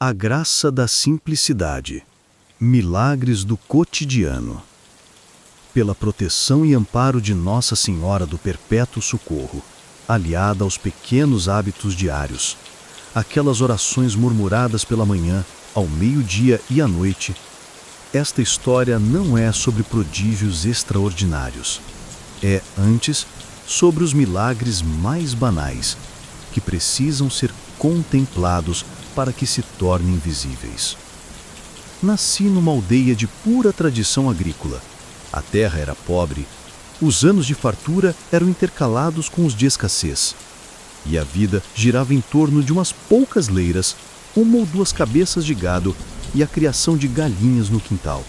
A graça da simplicidade. Milagres do cotidiano. Pela proteção e amparo de Nossa Senhora do Perpétuo Socorro, aliada aos pequenos hábitos diários, aquelas orações murmuradas pela manhã, ao meio-dia e à noite, esta história não é sobre prodígios extraordinários. É, antes, sobre os milagres mais banais, que precisam ser contemplados para que se tornem visíveis. Nasci numa aldeia de pura tradição agrícola. A terra era pobre, os anos de fartura eram intercalados com os de escassez, e a vida girava em torno de umas poucas leiras, uma ou duas cabeças de gado e a criação de galinhas no quintal.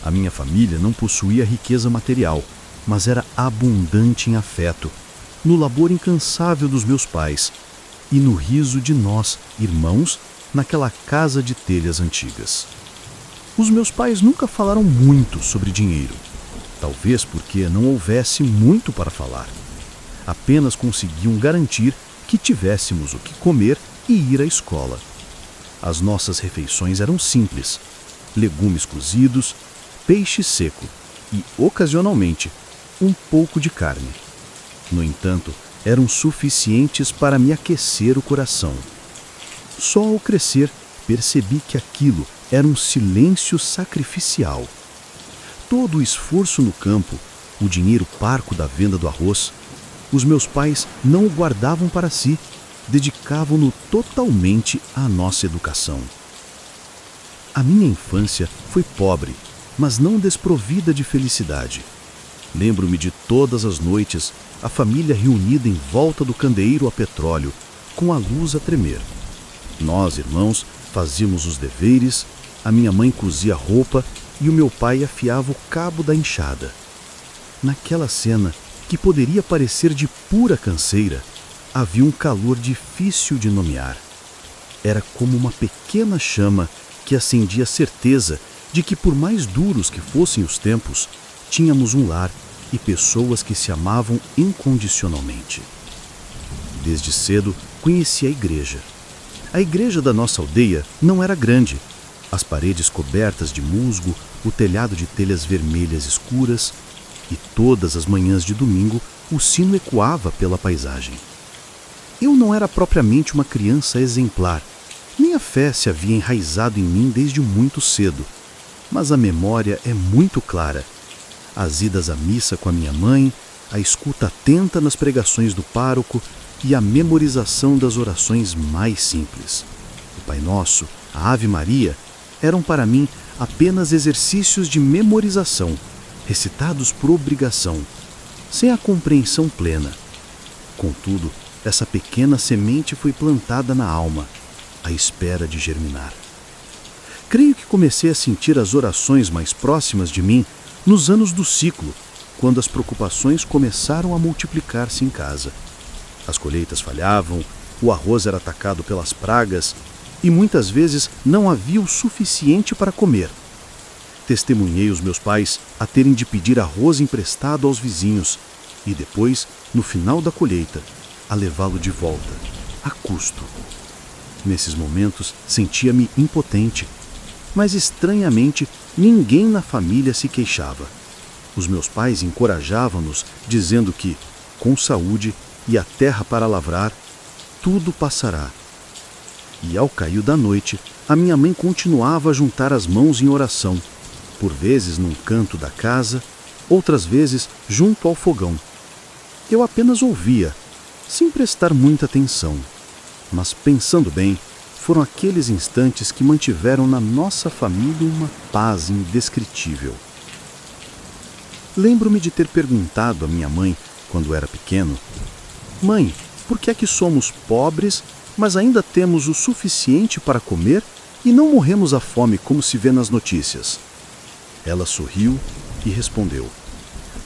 A minha família não possuía riqueza material, mas era abundante em afeto, no labor incansável dos meus pais e no riso de nós, irmãos, naquela casa de telhas antigas. Os meus pais nunca falaram muito sobre dinheiro, talvez porque não houvesse muito para falar. Apenas conseguiam garantir que tivéssemos o que comer e ir à escola. As nossas refeições eram simples: legumes cozidos, peixe seco e, ocasionalmente, um pouco de carne. No entanto, eram suficientes para me aquecer o coração. Só ao crescer, percebi que aquilo era um silêncio sacrificial. Todo o esforço no campo, o dinheiro parco da venda do arroz, os meus pais não o guardavam para si, dedicavam-no totalmente à nossa educação. A minha infância foi pobre, mas não desprovida de felicidade. Lembro-me de todas as noites, a família reunida em volta do candeeiro a petróleo, com a luz a tremer. Nós, irmãos, fazíamos os deveres, a minha mãe cosia roupa e o meu pai afiava o cabo da enxada. Naquela cena, que poderia parecer de pura canseira, havia um calor difícil de nomear. Era como uma pequena chama que acendia a certeza de que, por mais duros que fossem os tempos, tínhamos um lar e pessoas que se amavam incondicionalmente. Desde cedo conheci a igreja. A igreja da nossa aldeia não era grande. As paredes cobertas de musgo, o telhado de telhas vermelhas escuras, e todas as manhãs de domingo o sino ecoava pela paisagem. Eu não era propriamente uma criança exemplar, nem a fé se havia enraizado em mim desde muito cedo, mas a memória é muito clara. As idas à missa com a minha mãe, a escuta atenta nas pregações do pároco e a memorização das orações mais simples. O Pai Nosso, a Ave Maria, eram para mim apenas exercícios de memorização, recitados por obrigação, sem a compreensão plena. Contudo, essa pequena semente foi plantada na alma, à espera de germinar. Creio que comecei a sentir as orações mais próximas de mim nos anos do ciclo, quando as preocupações começaram a multiplicar-se em casa. As colheitas falhavam, o arroz era atacado pelas pragas e muitas vezes não havia o suficiente para comer. Testemunhei os meus pais a terem de pedir arroz emprestado aos vizinhos e depois, no final da colheita, a levá-lo de volta, a custo. Nesses momentos, sentia-me impotente, mas estranhamente ninguém na família se queixava. Os meus pais encorajavam-nos, dizendo que, com saúde e a terra para lavrar, tudo passará. E ao cair da noite, a minha mãe continuava a juntar as mãos em oração, por vezes num canto da casa, outras vezes junto ao fogão. Eu apenas ouvia, sem prestar muita atenção, mas pensando bem, foram aqueles instantes que mantiveram na nossa família uma paz indescritível. Lembro-me de ter perguntado à minha mãe, quando era pequeno: "Mãe, por que é que somos pobres, mas ainda temos o suficiente para comer e não morremos à fome como se vê nas notícias?" Ela sorriu e respondeu: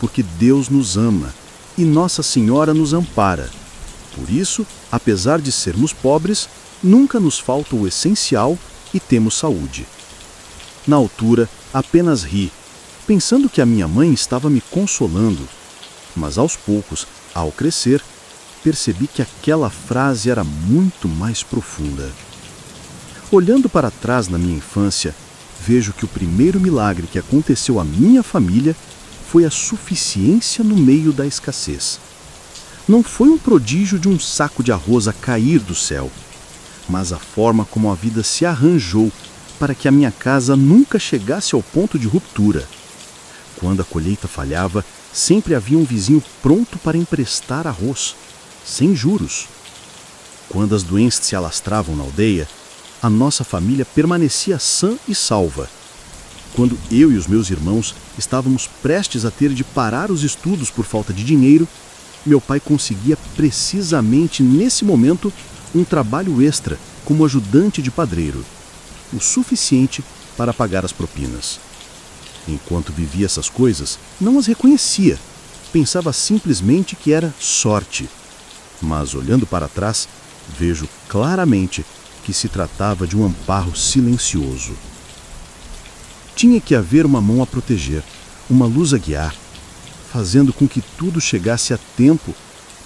"Porque Deus nos ama e Nossa Senhora nos ampara. Por isso, apesar de sermos pobres, nunca nos falta o essencial e temos saúde." Na altura, apenas ri, pensando que a minha mãe estava me consolando, mas aos poucos, ao crescer, percebi que aquela frase era muito mais profunda. Olhando para trás na minha infância, vejo que o primeiro milagre que aconteceu à minha família foi a suficiência no meio da escassez. Não foi um prodígio de um saco de arroz a cair do céu, mas a forma como a vida se arranjou para que a minha casa nunca chegasse ao ponto de ruptura. Quando a colheita falhava, sempre havia um vizinho pronto para emprestar arroz, sem juros. Quando as doenças se alastravam na aldeia, a nossa família permanecia sã e salva. Quando eu e os meus irmãos estávamos prestes a ter de parar os estudos por falta de dinheiro, meu pai conseguia precisamente nesse momento um trabalho extra como ajudante de padreiro, o suficiente para pagar as propinas. Enquanto vivia essas coisas, não as reconhecia. Pensava simplesmente que era sorte. Mas olhando para trás, vejo claramente que se tratava de um amparo silencioso. Tinha que haver uma mão a proteger, uma luz a guiar, fazendo com que tudo chegasse a tempo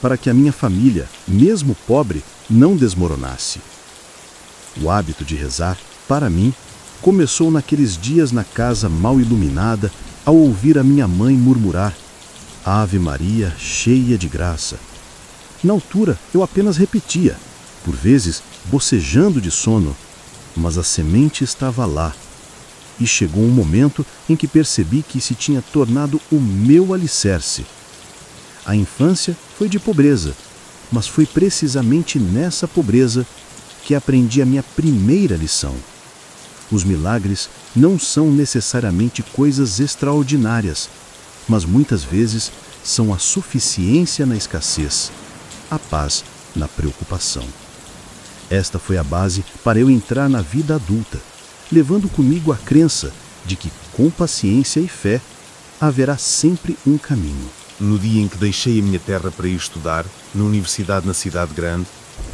para que a minha família, mesmo pobre, não desmoronasse. O hábito de rezar, para mim, começou naqueles dias na casa mal iluminada, ao ouvir a minha mãe murmurar: Ave Maria, cheia de graça. Na altura, eu apenas repetia, por vezes bocejando de sono, mas a semente estava lá. E chegou um momento em que percebi que se tinha tornado o meu alicerce. A infância foi de pobreza, mas foi precisamente nessa pobreza que aprendi a minha primeira lição. Os milagres não são necessariamente coisas extraordinárias, mas muitas vezes são a suficiência na escassez, a paz na preocupação. Esta foi a base para eu entrar na vida adulta, levando comigo a crença de que, com paciência e fé, haverá sempre um caminho. No dia em que deixei a minha terra para ir estudar, na universidade na cidade grande,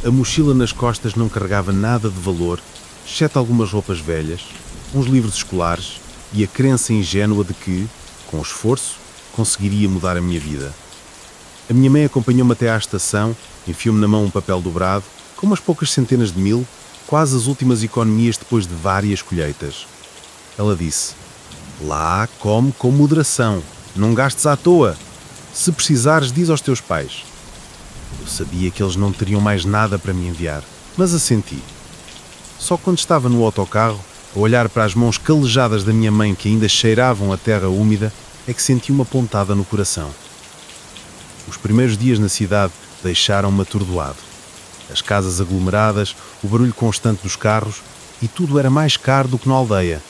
a mochila nas costas não carregava nada de valor, exceto algumas roupas velhas, uns livros escolares e a crença ingênua de que, com esforço, conseguiria mudar a minha vida. A minha mãe acompanhou-me até à estação, enfiou-me na mão um papel dobrado, com umas poucas centenas de mil, quase as últimas economias depois de várias colheitas. Ela disse: lá, come com moderação, não gastes à toa. Se precisares, diz aos teus pais. Eu sabia que eles não teriam mais nada para me enviar, mas assenti. Só quando estava no autocarro, a olhar para as mãos calejadas da minha mãe que ainda cheiravam a terra úmida, é que senti uma pontada no coração. Os primeiros dias na cidade deixaram-me atordoado. As casas aglomeradas, o barulho constante dos carros, e tudo era mais caro do que na aldeia.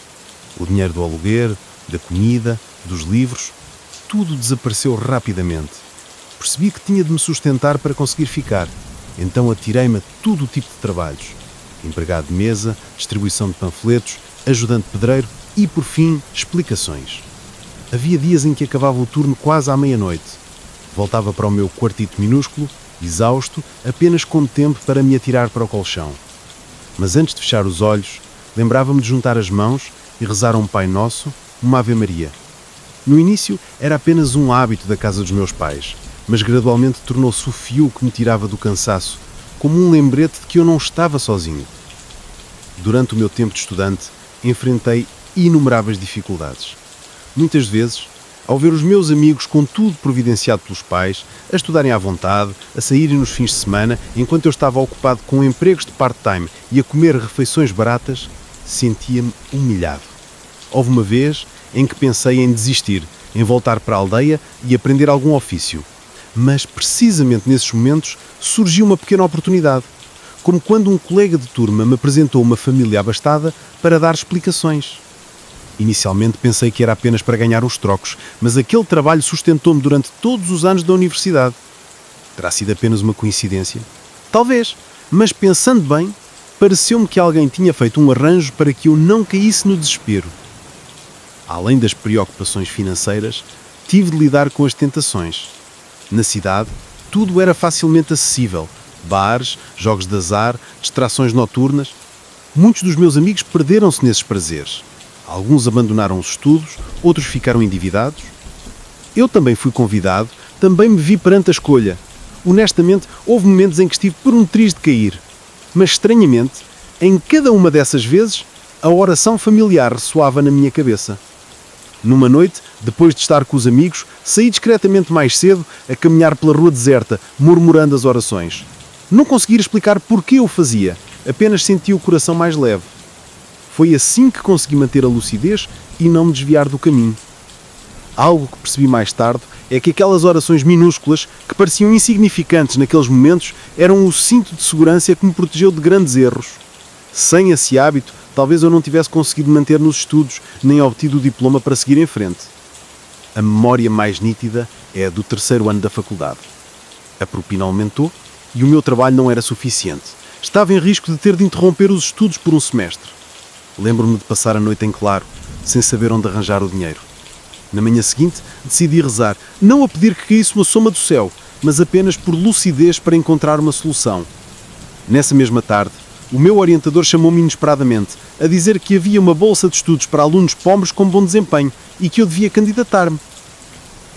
O dinheiro do aluguer, da comida, dos livros, tudo desapareceu rapidamente. Percebi que tinha de me sustentar para conseguir ficar, então atirei-me a todo o tipo de trabalhos. Empregado de mesa, distribuição de panfletos, ajudante pedreiro e, por fim, explicações. Havia dias em que acabava o turno quase à meia-noite. Voltava para o meu quartito minúsculo, exausto, apenas com tempo para me atirar para o colchão. Mas antes de fechar os olhos, lembrava-me de juntar as mãos e rezar um Pai Nosso, uma Ave Maria. No início era apenas um hábito da casa dos meus pais, mas gradualmente tornou-se o fio que me tirava do cansaço, como um lembrete de que eu não estava sozinho. Durante o meu tempo de estudante, enfrentei inumeráveis dificuldades. Muitas vezes, ao ver os meus amigos com tudo providenciado pelos pais, a estudarem à vontade, a saírem nos fins de semana, enquanto eu estava ocupado com empregos de part-time e a comer refeições baratas, sentia-me humilhado. Houve uma vez em que pensei em desistir, em voltar para a aldeia e aprender algum ofício. Mas, precisamente nesses momentos, surgiu uma pequena oportunidade, como quando um colega de turma me apresentou uma família abastada para dar explicações. Inicialmente pensei que era apenas para ganhar uns trocos, mas aquele trabalho sustentou-me durante todos os anos da universidade. Terá sido apenas uma coincidência? Talvez, mas pensando bem, pareceu-me que alguém tinha feito um arranjo para que eu não caísse no desespero. Além das preocupações financeiras, tive de lidar com as tentações. Na cidade, tudo era facilmente acessível. Bares, jogos de azar, distrações noturnas. Muitos dos meus amigos perderam-se nesses prazeres. Alguns abandonaram os estudos, outros ficaram endividados. Eu também fui convidado, também me vi perante a escolha. Honestamente, houve momentos em que estive por um triz de cair. Mas, estranhamente, Em cada uma dessas vezes, a oração familiar ressoava na minha cabeça. Numa noite, depois de estar com os amigos, saí discretamente mais cedo a caminhar pela rua deserta, murmurando as orações. Não conseguia explicar porquê eu fazia, apenas senti o coração mais leve. Foi assim que consegui manter a lucidez e não me desviar do caminho. Algo que percebi mais tarde é que aquelas orações minúsculas, que pareciam insignificantes naqueles momentos, eram o cinto de segurança que me protegeu de grandes erros. Sem esse hábito, talvez eu não tivesse conseguido manter nos estudos, nem obtido o diploma para seguir em frente. A memória mais nítida é a do terceiro ano da faculdade. A propina aumentou e o meu trabalho não era suficiente. Estava em risco de ter de interromper os estudos por um semestre. Lembro-me de passar a noite em claro, sem saber onde arranjar o dinheiro. Na manhã seguinte, decidi rezar, não a pedir que caísse uma soma do céu, mas apenas por lucidez para encontrar uma solução. Nessa mesma tarde, o meu orientador chamou-me inesperadamente, a dizer que havia uma bolsa de estudos para alunos pobres com bom desempenho e que eu devia candidatar-me.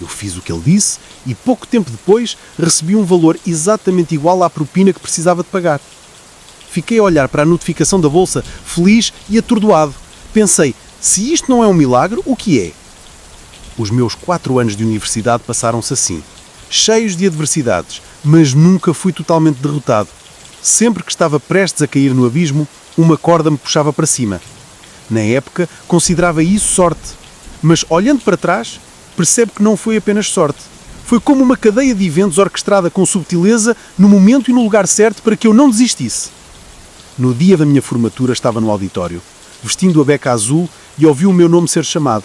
Eu fiz o que ele disse e pouco tempo depois recebi um valor exatamente igual à propina que precisava de pagar. Fiquei a olhar para a notificação da bolsa, feliz e atordoado. Pensei, se isto não é um milagre, o que é? Os meus 4 anos de universidade passaram-se assim, cheios de adversidades, mas nunca fui totalmente derrotado. Sempre que estava prestes a cair no abismo, uma corda me puxava para cima. Na época, considerava isso sorte. Mas, olhando para trás, percebo que não foi apenas sorte. Foi como uma cadeia de eventos orquestrada com subtileza, no momento e no lugar certo para que eu não desistisse. No dia da minha formatura estava no auditório, vestindo a beca azul e ouvi o meu nome ser chamado.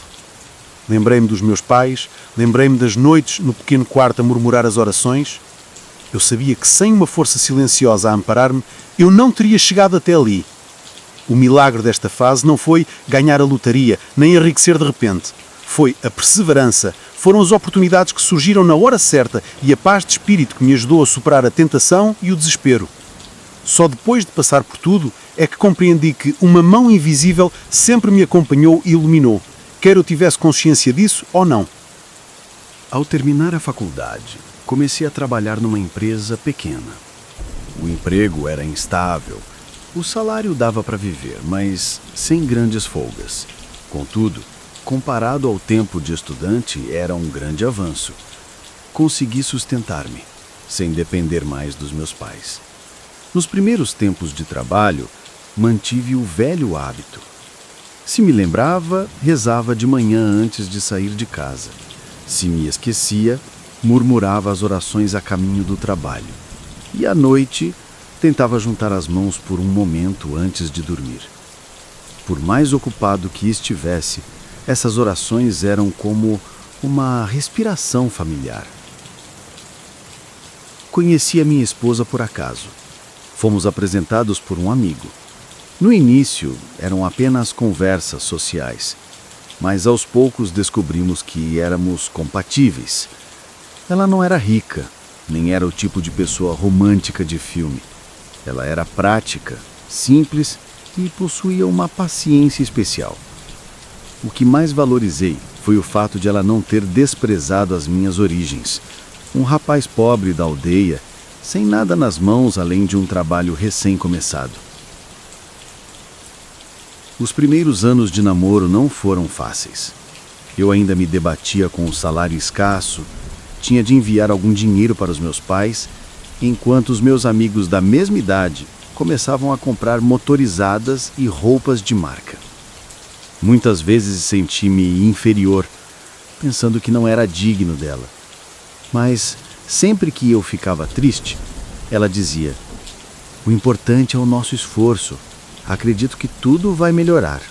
Lembrei-me dos meus pais, lembrei-me das noites no pequeno quarto a murmurar as orações. Eu sabia que sem uma força silenciosa a amparar-me, eu não teria chegado até ali. O milagre desta fase não foi ganhar a lotaria, nem enriquecer de repente. Foi a perseverança, foram as oportunidades que surgiram na hora certa e a paz de espírito que me ajudou a superar a tentação e o desespero. Só depois de passar por tudo é que compreendi que uma mão invisível sempre me acompanhou e iluminou, quer eu tivesse consciência disso ou não. Ao terminar a faculdade, comecei a trabalhar numa empresa pequena. O emprego era instável, o salário dava para viver, mas sem grandes folgas. Contudo, comparado ao tempo de estudante, era um grande avanço. Consegui sustentar-me, sem depender mais dos meus pais. Nos primeiros tempos de trabalho, mantive o velho hábito. Se me lembrava, rezava de manhã antes de sair de casa. Se me esquecia, murmurava as orações a caminho do trabalho. E à noite, tentava juntar as mãos por um momento antes de dormir. Por mais ocupado que estivesse, essas orações eram como uma respiração familiar. Conheci a minha esposa por acaso. Fomos apresentados por um amigo. No início, eram apenas conversas sociais, mas aos poucos descobrimos que éramos compatíveis. Ela não era rica, nem era o tipo de pessoa romântica de filme. Ela era prática, simples e possuía uma paciência especial. O que mais valorizei foi o fato de ela não ter desprezado as minhas origens. Um rapaz pobre da aldeia, sem nada nas mãos além de um trabalho recém-começado. Os primeiros anos de namoro não foram fáceis. Eu ainda me debatia com o salário escasso, tinha de enviar algum dinheiro para os meus pais, enquanto os meus amigos da mesma idade começavam a comprar motorizadas e roupas de marca. Muitas vezes senti-me inferior, pensando que não era digno dela. Mas sempre que eu ficava triste, ela dizia: "O importante é o nosso esforço. Acredito que tudo vai melhorar."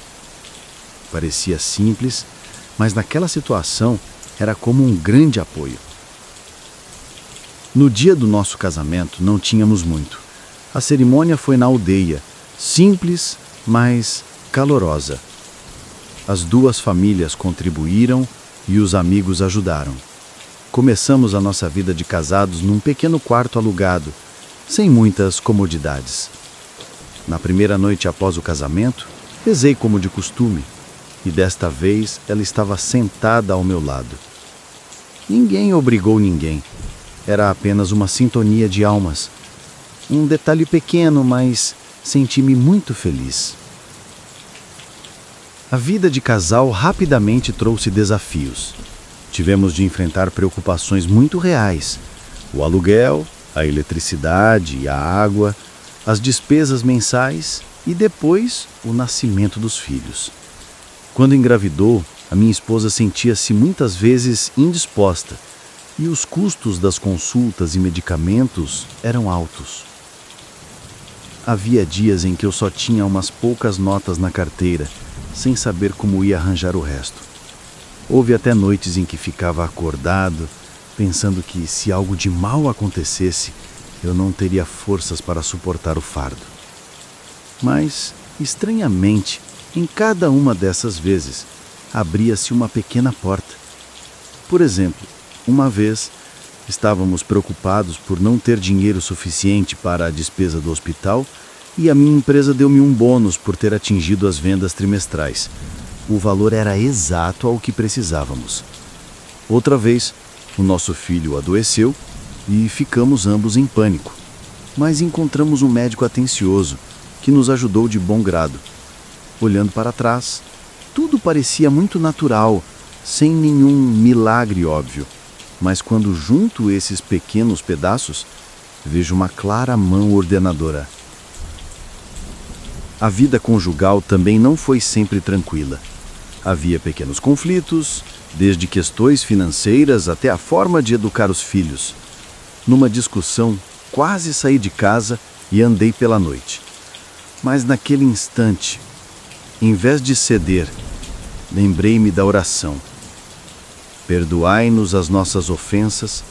Parecia simples, mas naquela situação era como um grande apoio. No dia do nosso casamento não tínhamos muito. A cerimônia foi na aldeia, simples, mas calorosa. As duas famílias contribuíram e os amigos ajudaram. Começamos a nossa vida de casados num pequeno quarto alugado, sem muitas comodidades. Na primeira noite após o casamento, rezei como de costume, e desta vez ela estava sentada ao meu lado. Ninguém obrigou ninguém. Era apenas uma sintonia de almas. Um detalhe pequeno, mas senti-me muito feliz. A vida de casal rapidamente trouxe desafios. Tivemos de enfrentar preocupações muito reais: o aluguel, a eletricidade e a água, as despesas mensais e depois o nascimento dos filhos. Quando engravidou, a minha esposa sentia-se muitas vezes indisposta e os custos das consultas e medicamentos eram altos. Havia dias em que eu só tinha umas poucas notas na carteira, sem saber como ia arranjar o resto. Houve até noites em que ficava acordado, pensando que se algo de mal acontecesse, eu não teria forças para suportar o fardo. Mas, estranhamente, em cada uma dessas vezes, abria-se uma pequena porta. Por exemplo, uma vez, estávamos preocupados por não ter dinheiro suficiente para a despesa do hospital e a minha empresa deu-me um bônus por ter atingido as vendas trimestrais. O valor era exato ao que precisávamos. Outra vez, o nosso filho adoeceu e ficamos ambos em pânico. Mas encontramos um médico atencioso que nos ajudou de bom grado. Olhando para trás, tudo parecia muito natural, sem nenhum milagre óbvio. Mas quando junto esses pequenos pedaços, vejo uma clara mão ordenadora. A vida conjugal também não foi sempre tranquila. Havia pequenos conflitos, desde questões financeiras até a forma de educar os filhos. Numa discussão, quase saí de casa e andei pela noite. Mas naquele instante, em vez de ceder, lembrei-me da oração. Perdoai-nos as nossas ofensas,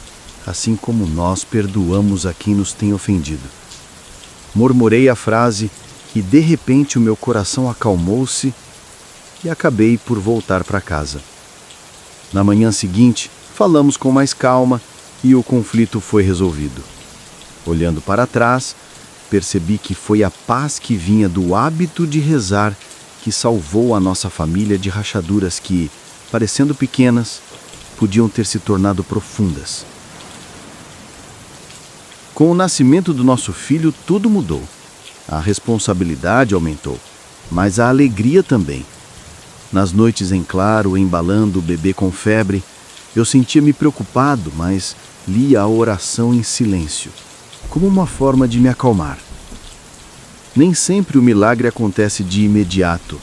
assim como nós perdoamos a quem nos tem ofendido. Murmurei a frase e de repente o meu coração acalmou-se e acabei por voltar para casa. Na manhã seguinte, falamos com mais calma e o conflito foi resolvido. Olhando para trás, percebi que foi a paz que vinha do hábito de rezar que salvou a nossa família de rachaduras que, parecendo pequenas, podiam ter se tornado profundas. Com o nascimento do nosso filho, tudo mudou. A responsabilidade aumentou, mas a alegria também. Nas noites em claro, embalando o bebê com febre, eu sentia-me preocupado, mas lia a oração em silêncio, como uma forma de me acalmar. Nem sempre o milagre acontece de imediato,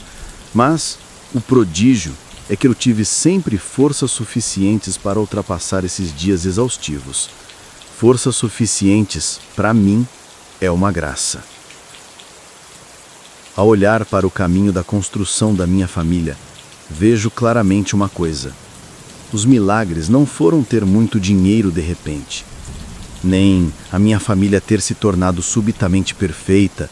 mas o prodígio é que eu tive sempre forças suficientes para ultrapassar esses dias exaustivos. Forças suficientes, para mim, é uma graça. Ao olhar para o caminho da construção da minha família, vejo claramente uma coisa. Os milagres não foram ter muito dinheiro de repente, nem a minha família ter se tornado subitamente perfeita.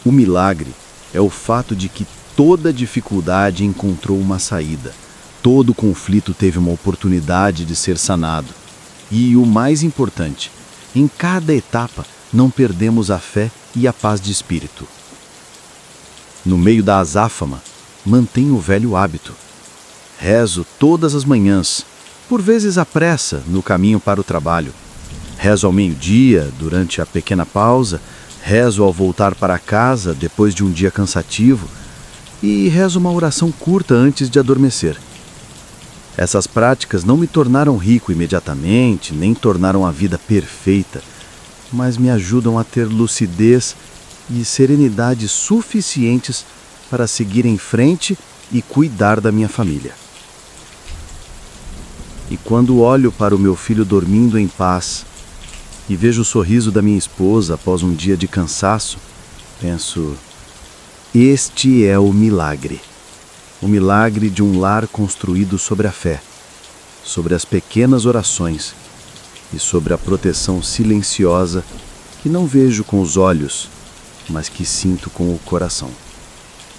O milagre é o fato de que toda dificuldade encontrou uma saída, todo conflito teve uma oportunidade de ser sanado. E o mais importante, em cada etapa não perdemos a fé e a paz de espírito. No meio da azáfama, mantenho o velho hábito. Rezo todas as manhãs, por vezes à pressa, no caminho para o trabalho. Rezo ao meio-dia, durante a pequena pausa, rezo ao voltar para casa depois de um dia cansativo e rezo uma oração curta antes de adormecer. Essas práticas não me tornaram rico imediatamente, nem tornaram a vida perfeita, mas me ajudam a ter lucidez e serenidade suficientes para seguir em frente e cuidar da minha família. E quando olho para o meu filho dormindo em paz e vejo o sorriso da minha esposa após um dia de cansaço, penso: este é o milagre de um lar construído sobre a fé, sobre as pequenas orações e sobre a proteção silenciosa que não vejo com os olhos, mas que sinto com o coração.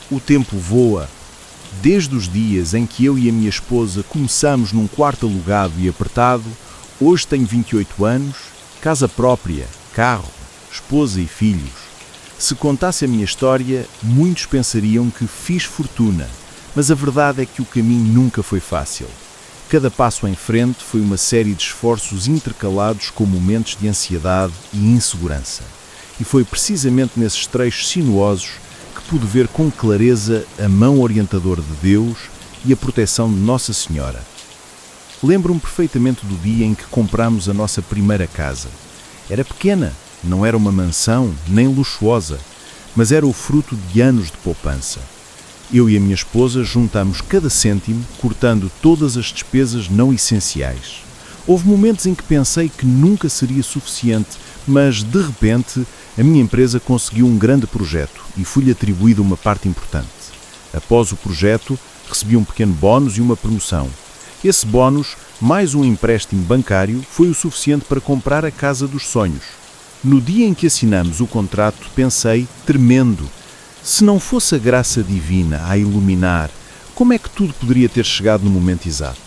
O tempo voa. Desde os dias em que eu e a minha esposa começamos num quarto alugado e apertado, hoje tenho 28 anos, casa própria, carro, esposa e filhos. Se contasse a minha história, muitos pensariam que fiz fortuna, mas a verdade é que o caminho nunca foi fácil. Cada passo em frente foi uma série de esforços intercalados com momentos de ansiedade e insegurança. e foi precisamente nesses trechos sinuosos que pude ver com clareza a mão orientadora de Deus e a proteção de Nossa Senhora. Lembro-me perfeitamente do dia em que comprámos a nossa primeira casa. Era pequena, não era uma mansão, nem luxuosa, mas era o fruto de anos de poupança. Eu e a minha esposa juntamos cada cêntimo, cortando todas as despesas não essenciais. Houve momentos em que pensei que nunca seria suficiente, mas, de repente, a minha empresa conseguiu um grande projeto e foi-lhe atribuída uma parte importante. Após o projeto, recebi um pequeno bónus e uma promoção. Esse bónus, mais um empréstimo bancário, foi o suficiente para comprar a casa dos sonhos. No dia em que assinamos o contrato, pensei, tremendo, se não fosse a graça divina a iluminar, como é que tudo poderia ter chegado no momento exato?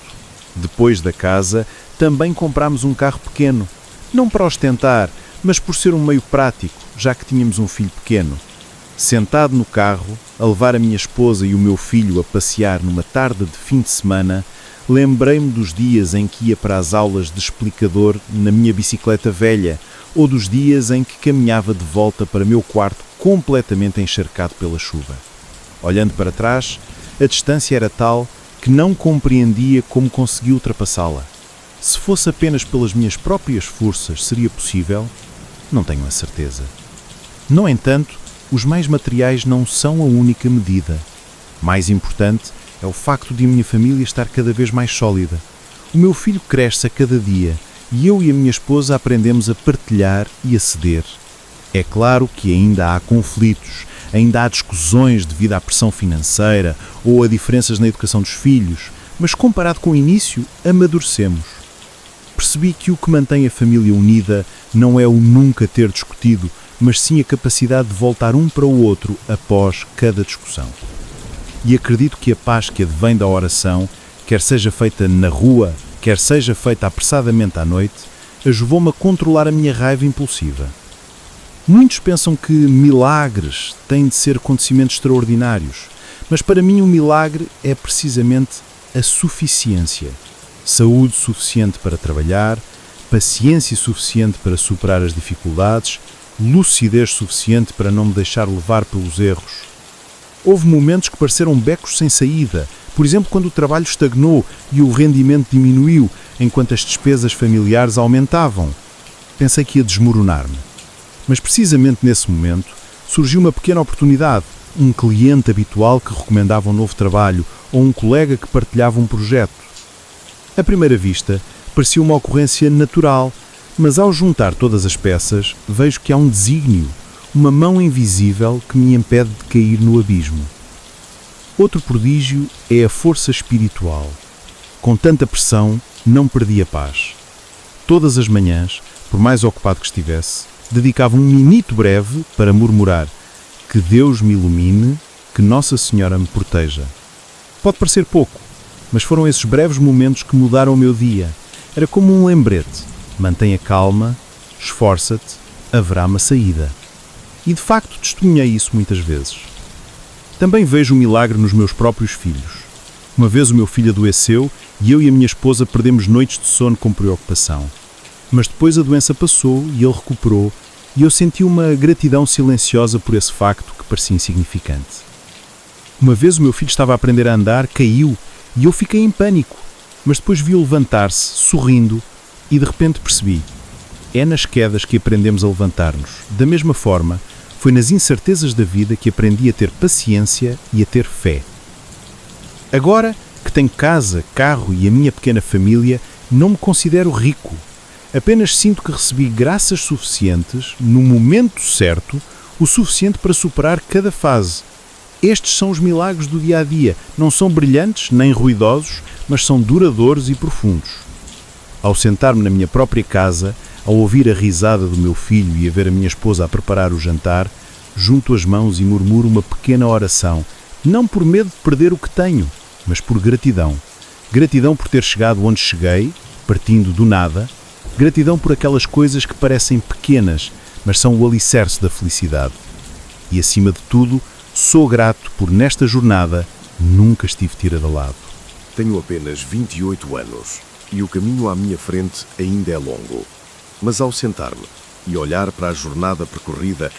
Depois da casa, também comprámos um carro pequeno, não para ostentar, mas por ser um meio prático, já que tínhamos um filho pequeno. Sentado no carro, a levar a minha esposa e o meu filho a passear numa tarde de fim de semana, lembrei-me dos dias em que ia para as aulas de explicador na minha bicicleta velha, ou dos dias em que caminhava de volta para meu quarto completamente encharcado pela chuva. Olhando para trás, a distância era tal que não compreendia como consegui ultrapassá-la. Se fosse apenas pelas minhas próprias forças, seria possível? Não tenho a certeza. No entanto, os meios materiais não são a única medida. Mais importante é o facto de a minha família estar cada vez mais sólida. O meu filho cresce a cada dia e eu e a minha esposa aprendemos a partilhar e a ceder. É claro que ainda há conflitos, ainda há discussões devido à pressão financeira ou a diferenças na educação dos filhos, mas comparado com o início, amadurecemos. Percebi que o que mantém a família unida não é o nunca ter discutido, mas sim a capacidade de voltar um para o outro após cada discussão. E acredito que a paz que advém da oração, quer seja feita na rua, quer seja feita apressadamente à noite, ajudou-me a controlar a minha raiva impulsiva. Muitos pensam que milagres têm de ser acontecimentos extraordinários, mas para mim um milagre é precisamente a suficiência. Saúde suficiente para trabalhar, paciência suficiente para superar as dificuldades, lucidez suficiente para não me deixar levar pelos erros. Houve momentos que pareceram becos sem saída, por exemplo, quando o trabalho estagnou e o rendimento diminuiu, enquanto as despesas familiares aumentavam. Pensei que ia desmoronar-me. Mas precisamente nesse momento surgiu uma pequena oportunidade, um cliente habitual que recomendava um novo trabalho ou um colega que partilhava um projeto. À primeira vista, parecia uma ocorrência natural, mas ao juntar todas as peças, vejo que há um desígnio, uma mão invisível que me impede de cair no abismo. Outro prodígio é a força espiritual. Com tanta pressão, não perdi a paz. Todas as manhãs, por mais ocupado que estivesse, dedicava um minuto breve para murmurar: que Deus me ilumine, que Nossa Senhora me proteja. Pode parecer pouco, mas foram esses breves momentos que mudaram o meu dia. Era como um lembrete: mantenha calma, esforça-te, haverá uma saída. E de facto testemunhei isso muitas vezes. Também vejo o milagre nos meus próprios filhos. Uma vez o meu filho adoeceu e eu e a minha esposa perdemos noites de sono com preocupação. Mas depois a doença passou e ele recuperou, e eu senti uma gratidão silenciosa por esse facto que parecia insignificante. Uma vez o meu filho estava a aprender a andar, caiu, e eu fiquei em pânico, mas depois vi-o levantar-se, sorrindo, e de repente percebi: é nas quedas que aprendemos a levantar-nos. Da mesma forma, foi nas incertezas da vida que aprendi a ter paciência e a ter fé. Agora que tenho casa, carro e a minha pequena família, não me considero rico. Apenas sinto que recebi graças suficientes, no momento certo, o suficiente para superar cada fase. Estes são os milagres do dia-a-dia. Não são brilhantes nem ruidosos, mas são duradouros e profundos. Ao sentar-me na minha própria casa, ao ouvir a risada do meu filho e a ver a minha esposa a preparar o jantar, junto as mãos e murmuro uma pequena oração, não por medo de perder o que tenho, mas por gratidão. Gratidão por ter chegado onde cheguei, partindo do nada. Gratidão por aquelas coisas que parecem pequenas, mas são o alicerce da felicidade. E, acima de tudo, sou grato por, nesta jornada, nunca estive tirado a lado. Tenho apenas 28 anos e o caminho à minha frente ainda é longo. Mas ao sentar-me, e olhar para a jornada percorrida,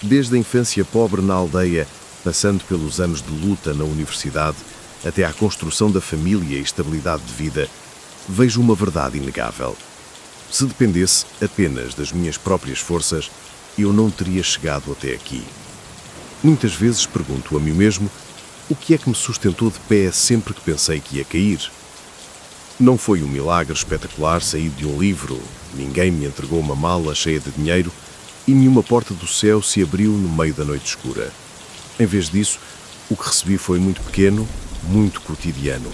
desde a infância pobre na aldeia, passando pelos anos de luta na universidade, até à construção da família e estabilidade de vida, vejo uma verdade inegável. Se dependesse apenas das minhas próprias forças, eu não teria chegado até aqui. Muitas vezes pergunto a mim mesmo o que é que me sustentou de pé sempre que pensei que ia cair. Não foi um milagre espetacular saído de um livro, ninguém me entregou uma mala cheia de dinheiro e nenhuma porta do céu se abriu no meio da noite escura. Em vez disso, o que recebi foi muito pequeno, muito cotidiano.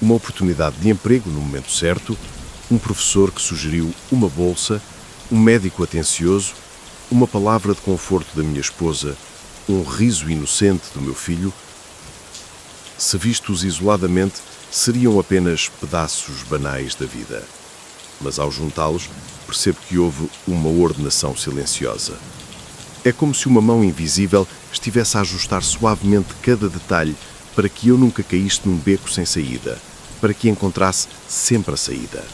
Uma oportunidade de emprego no momento certo, um professor que sugeriu uma bolsa, um médico atencioso, uma palavra de conforto da minha esposa, um riso inocente do meu filho. Se vistos isoladamente, seriam apenas pedaços banais da vida. Mas ao juntá-los, percebo que houve uma ordenação silenciosa. É como se uma mão invisível estivesse a ajustar suavemente cada detalhe para que eu nunca caísse num beco sem saída, para que encontrasse sempre a saída.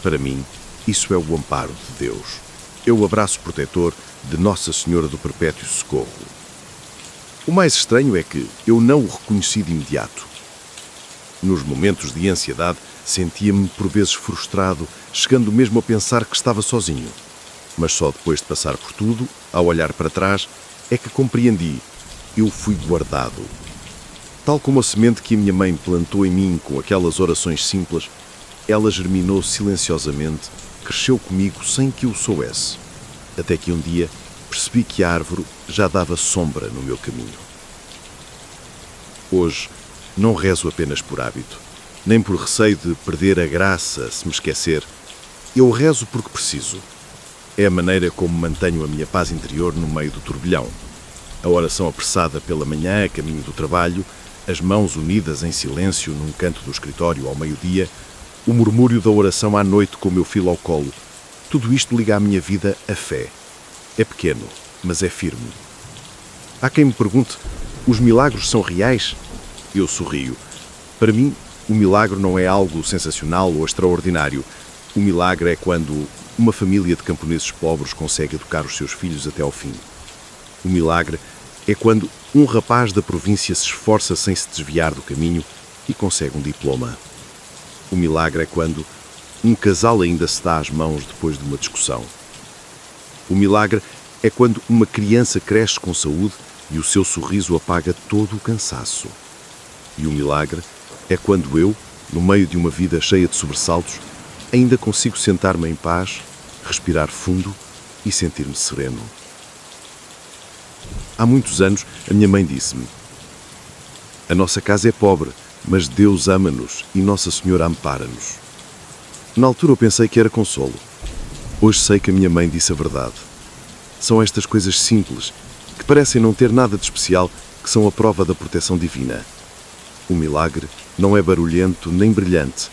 Para mim, isso é o amparo de Deus. É o abraço protetor de Nossa Senhora do Perpétuo Socorro. O mais estranho é que eu não o reconheci de imediato. Nos momentos de ansiedade, sentia-me por vezes frustrado, chegando mesmo a pensar que estava sozinho. Mas só depois de passar por tudo, ao olhar para trás, é que compreendi. Eu fui guardado. Tal como a semente que a minha mãe plantou em mim com aquelas orações simples, ela germinou silenciosamente, cresceu comigo sem que eu o soubesse. Até que um dia percebi que a árvore já dava sombra no meu caminho. Hoje, não rezo apenas por hábito, nem por receio de perder a graça se me esquecer. Eu rezo porque preciso. É a maneira como mantenho a minha paz interior no meio do turbilhão. A oração apressada pela manhã, a caminho do trabalho, as mãos unidas em silêncio num canto do escritório ao meio-dia, o murmúrio da oração à noite com o meu filho ao colo. Tudo isto liga à minha vida a fé. É pequeno, mas é firme. Há quem me pergunte, os milagres são reais? Eu sorrio. Para mim, o milagre não é algo sensacional ou extraordinário. O milagre é quando uma família de camponeses pobres consegue educar os seus filhos até ao fim. O milagre é quando um rapaz da província se esforça sem se desviar do caminho e consegue um diploma. O milagre é quando um casal ainda se dá as mãos depois de uma discussão. O milagre é quando uma criança cresce com saúde e o seu sorriso apaga todo o cansaço. E o milagre é quando eu, no meio de uma vida cheia de sobressaltos, ainda consigo sentar-me em paz, respirar fundo e sentir-me sereno. Há muitos anos, a minha mãe disse-me: a nossa casa é pobre, mas Deus ama-nos e Nossa Senhora ampara-nos. Na altura eu pensei que era consolo. Hoje sei que a minha mãe disse a verdade. São estas coisas simples, que parecem não ter nada de especial, que são a prova da proteção divina. O milagre não é barulhento nem brilhante,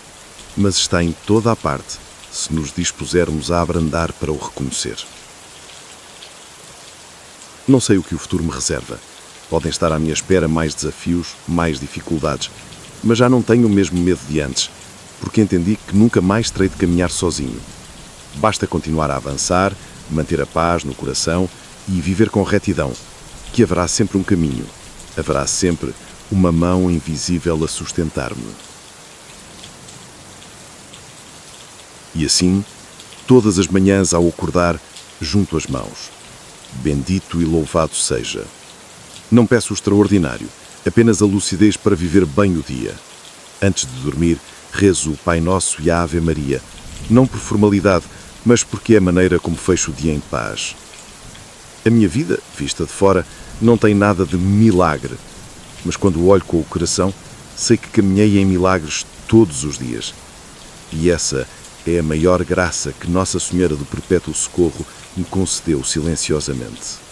mas está em toda a parte, se nos dispusermos a abrandar para o reconhecer. Não sei o que o futuro me reserva. Podem estar à minha espera mais desafios, mais dificuldades, mas já não tenho o mesmo medo de antes, porque entendi que nunca mais terei de caminhar sozinho. Basta continuar a avançar, manter a paz no coração e viver com retidão, que haverá sempre um caminho, haverá sempre uma mão invisível a sustentar-me. E assim, todas as manhãs ao acordar, junto as mãos. Bendito e louvado seja. Não peço o extraordinário, apenas a lucidez para viver bem o dia. Antes de dormir, rezo o Pai Nosso e a Ave Maria, não por formalidade, mas porque é a maneira como fecho o dia em paz. A minha vida, vista de fora, não tem nada de milagre, mas quando olho com o coração, sei que caminhei em milagres todos os dias. E essa é a maior graça que Nossa Senhora do Perpétuo Socorro me concedeu silenciosamente.